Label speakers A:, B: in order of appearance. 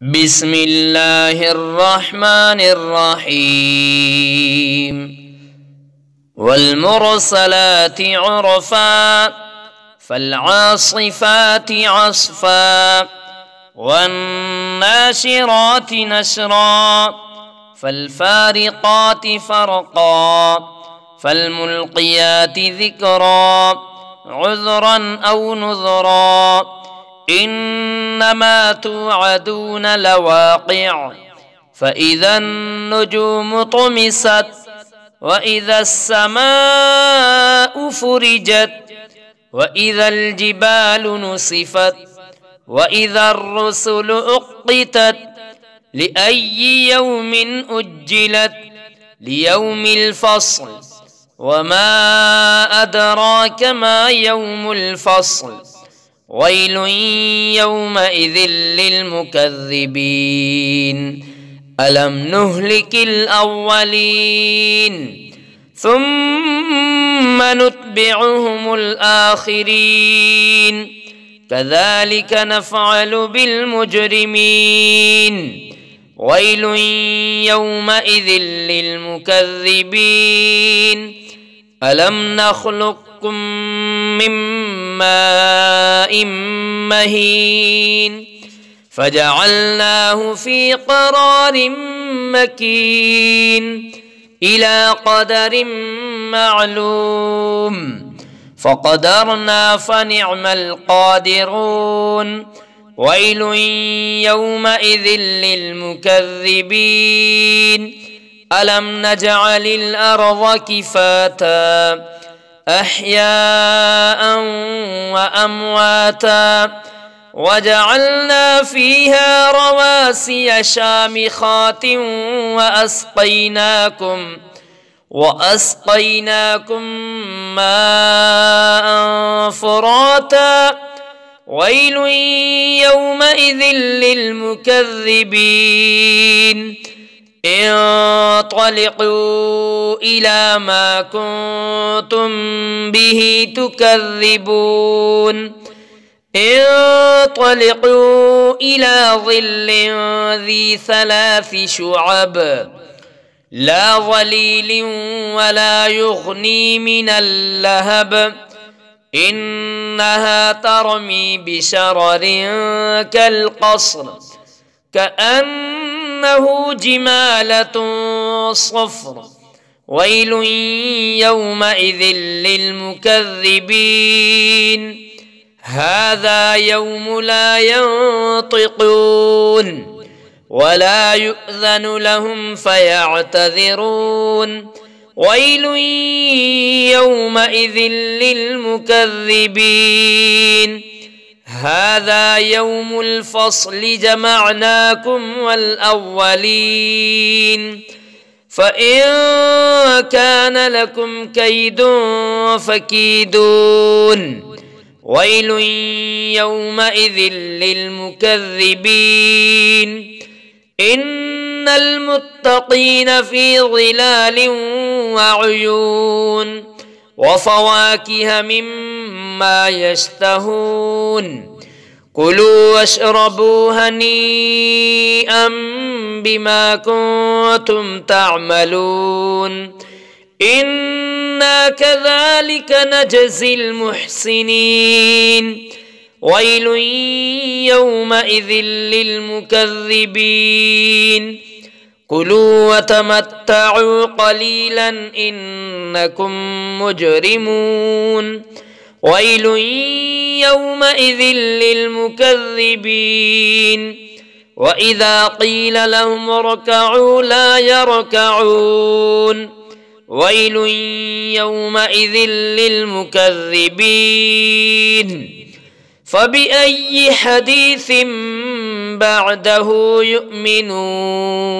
A: بسم الله الرحمن الرحيم والمرسلات عرفا فالعاصفات عصفا والناشرات نشرا فالفارقات فرقا فالملقيات ذكرا عذرا أو نذرا إنما توعدون لواقع فإذا النجوم طمست وإذا السماء فرجت وإذا الجبال نسفت وإذا الرسل أقتت لأي يوم أجلت ليوم الفصل وما أدراك ما يوم الفصل ويل يومئذ للمكذبين ألم نهلك الأولين ثم نتبعهم الآخرين كذلك نفعل بالمجرمين ويل يومئذ للمكذبين ألم نخلقكم من ماء مهين فجعلناه في قرار مكين إلى قدر معلوم فقدرنا فنعم القادرون ويل يومئذ للمكذبين ألم نجعل الأرض كفاتا أحياء وأمواتا وجعلنا فيها رواسي شامخات وأسقيناكم ماء فراتا ويل يومئذ للمكذبين انطلقوا إلى ما كنتم به تكذبون انطلقوا إلى ظل ذي 3 شعب لا ظليل ولا يغني من اللهب إنها ترمي بشرر كالقصر كأنه جمالة صفر ويل يومئذ للمكذبين هذا يوم لا ينطقون ولا يؤذن لهم فيعتذرون ويل يومئذ للمكذبين هذا يوم الفصل جمعناكم والأولين فإن كان لكم كيد فكيدون ويل يومئذ للمكذبين إن المتقين في ظلال وعيون وفواكه مما يشتهون كلوا واشربوا هنيئا بما كنتم تعملون إنا كذلك نجزي المحسنين ويل يومئذ للمكذبين كلوا وتمتعوا قليلا إنكم مجرمون ويل يومئذ للمكذبين وإذا قيل لهم اركعوا لا يركعون ويل يومئذ للمكذبين فبأي حديث بعده يؤمنون